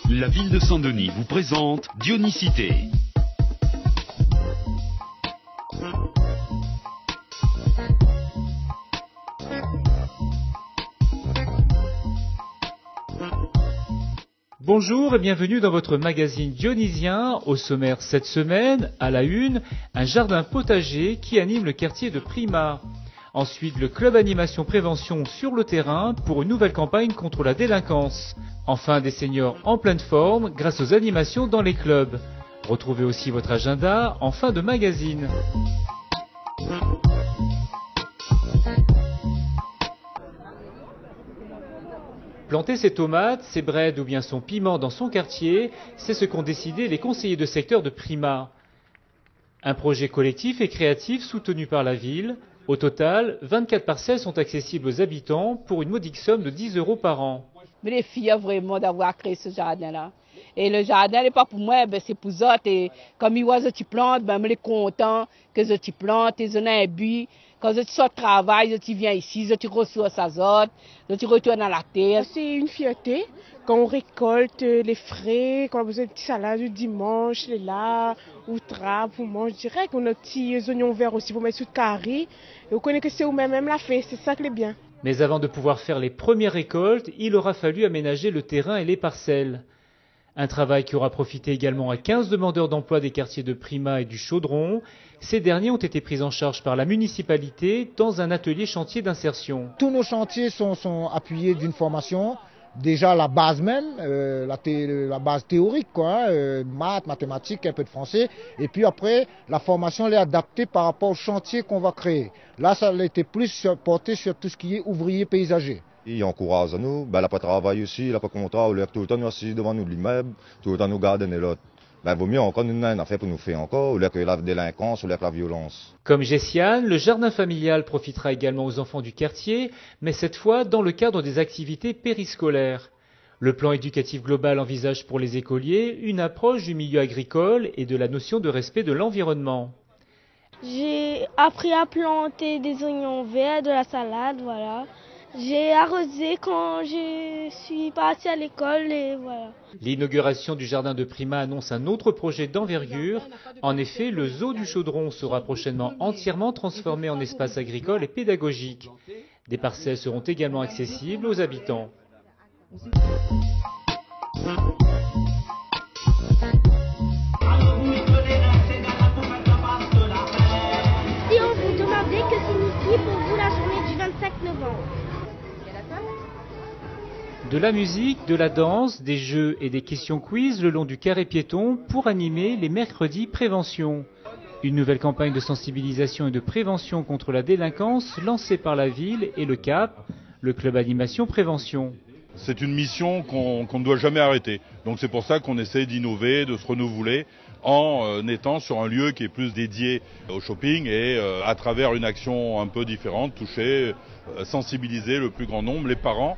La ville de Saint-Denis vous présente Dionysité. Bonjour et bienvenue dans votre magazine dionysien. Au sommaire cette semaine, à la une, un jardin potager qui anime le quartier de Prima. Ensuite, le club animation prévention sur le terrain pour une nouvelle campagne contre la délinquance. Enfin, des seniors en pleine forme grâce aux animations dans les clubs. Retrouvez aussi votre agenda en fin de magazine. Planter ses tomates, ses braides ou bien son piment dans son quartier, c'est ce qu'ont décidé les conseillers de secteur de Prima. Un projet collectif et créatif soutenu par la ville. Au total, 24 parcelles sont accessibles aux habitants pour une modique somme de 10 € par an. Je suis fière vraiment d'avoir créé ce jardin-là. Et le jardin n'est pas pour moi, c'est pour eux. Et comme je tu plantes, je suis content que je plante, je ai un but. Quand je sors de travail, je viens ici, je reçois sa zone, je retourne à la terre. C'est une fierté quand on récolte les frais, quand on a besoin de petites salades du dimanche, les là, ou trappe, on mange direct. On a des petits oignons verts aussi pour mettre sur le carré. Et on connaît que c'est nous-mêmes la fait, c'est ça qui est bien. Mais avant de pouvoir faire les premières récoltes, il aura fallu aménager le terrain et les parcelles. Un travail qui aura profité également à 15 demandeurs d'emploi des quartiers de Prima et du Chaudron. Ces derniers ont été pris en charge par la municipalité dans un atelier chantier d'insertion. Tous nos chantiers sont appuyés d'une formation. Déjà la base même, la base théorique, maths, mathématiques, un peu de français. Et puis après, la formation elle est adaptée par rapport au chantier qu'on va créer. Là, ça a été plus porté sur tout ce qui est ouvrier paysager. Il encourage à nous, il n'a pas de travail aussi, il n'a pas de contrat, il est tout le temps assis devant nous de l'immeuble, tout le temps nous garder et l'autre. Vaut mieux encore nous donner une affaire pour nous faire encore, ou que la délinquance, ou que la violence. Comme Gessiane, le jardin familial profitera également aux enfants du quartier, mais cette fois dans le cadre des activités périscolaires. Le plan éducatif global envisage pour les écoliers une approche du milieu agricole et de la notion de respect de l'environnement. J'ai appris à planter des oignons verts, de la salade, voilà. J'ai arrosé quand je suis partie à l'école et voilà. L'inauguration du jardin de Prima annonce un autre projet d'envergure. En effet, le zoo du Chaudron sera prochainement entièrement transformé en espace agricole et pédagogique. Des parcelles seront également accessibles aux habitants. Si on vous demandait que signifie pour vous la journée du 25 novembre? De la musique, de la danse, des jeux et des questions quiz le long du carré piéton pour animer les mercredis prévention. Une nouvelle campagne de sensibilisation et de prévention contre la délinquance lancée par la ville et le CAP, le club animation prévention. C'est une mission qu'on ne doit jamais arrêter. Donc c'est pour ça qu'on essaie d'innover, de se renouveler en étant sur un lieu qui est plus dédié au shopping et à travers une action un peu différente, toucher, sensibiliser le plus grand nombre, les parents.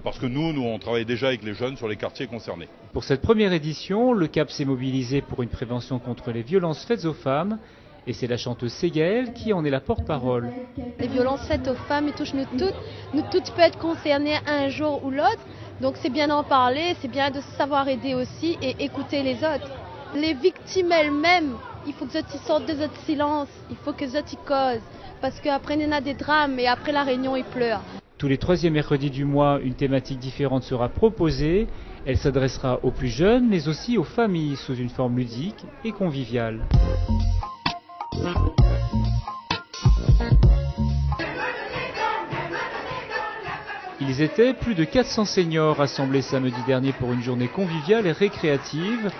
Parce que nous, on travaille déjà avec les jeunes sur les quartiers concernés. Pour cette première édition, le CAP s'est mobilisé pour une prévention contre les violences faites aux femmes. Et c'est la chanteuse Ségaëlle qui en est la porte-parole. Les violences faites aux femmes touchent nous toutes. Nous toutes peuvent être concernées un jour ou l'autre. Donc c'est bien d'en parler, c'est bien de savoir aider aussi et écouter les autres. Les victimes elles-mêmes, il faut que ils sortent de notre silence, il faut que ils causent. Parce qu'après il y en a des drames et après la réunion ils pleurent. Tous les troisièmes mercredis du mois, une thématique différente sera proposée. Elle s'adressera aux plus jeunes, mais aussi aux familles sous une forme ludique et conviviale. Ils étaient plus de 400 seniors rassemblés samedi dernier pour une journée conviviale et récréative.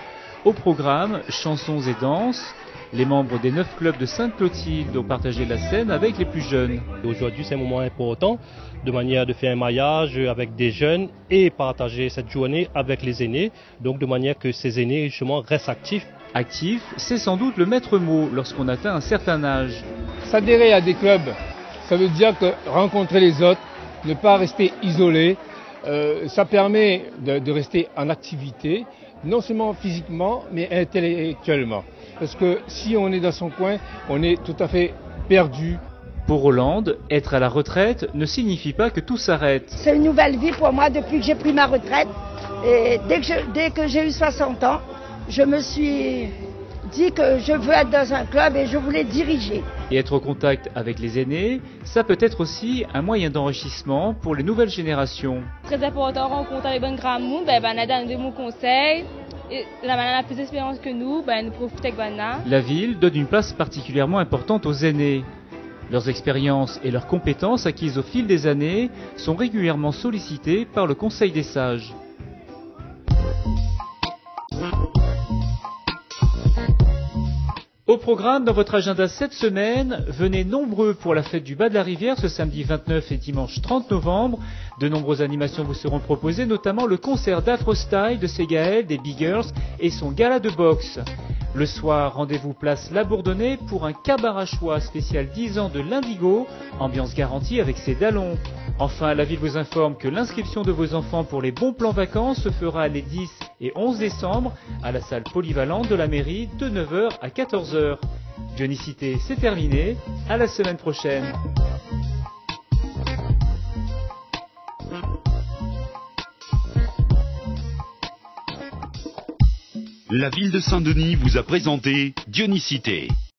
Au programme, chansons et danses. Les membres des 9 clubs de Sainte-Clotilde ont partagé la scène avec les plus jeunes. Aujourd'hui, c'est un moment important, de manière de faire un maillage avec des jeunes et partager cette journée avec les aînés, donc de manière que ces aînés, justement, restent actifs. Actif, c'est sans doute le maître mot lorsqu'on atteint un certain âge. S'adhérer à des clubs, ça veut dire que rencontrer les autres, ne pas rester isolé, ça permet de rester en activité, non seulement physiquement, mais intellectuellement. Parce que si on est dans son coin, on est tout à fait perdu. Pour Hollande, être à la retraite ne signifie pas que tout s'arrête. C'est une nouvelle vie pour moi depuis que j'ai pris ma retraite. Et dès que j'ai eu 60 ans, je me suis dit que je veux être dans un club et je voulais diriger. Et être au contact avec les aînés, ça peut être aussi un moyen d'enrichissement pour les nouvelles générations. Très important, rencontrer les bonnes grands monde, on a donné de bons conseils. Et la banane a plus d'expérience que nous profitons avec banane. La ville donne une place particulièrement importante aux aînés. Leurs expériences et leurs compétences acquises au fil des années sont régulièrement sollicitées par le Conseil des sages. Au programme dans votre agenda cette semaine, venez nombreux pour la fête du bas de la rivière ce samedi 29 et dimanche 30 novembre. De nombreuses animations vous seront proposées, notamment le concert d'Afrostyle de Segaël, des Big Girls et son gala de boxe. Le soir, rendez-vous place La Bourdonnais pour un cabarachois spécial 10 ans de l'Indigo, ambiance garantie avec ses dallons. Enfin, la ville vous informe que l'inscription de vos enfants pour les bons plans vacances se fera les 10 et 11 décembre à la salle polyvalente de la mairie de 9h à 14h. Dionicité, c'est terminé. À la semaine prochaine. La ville de Saint-Denis vous a présenté Dionicité.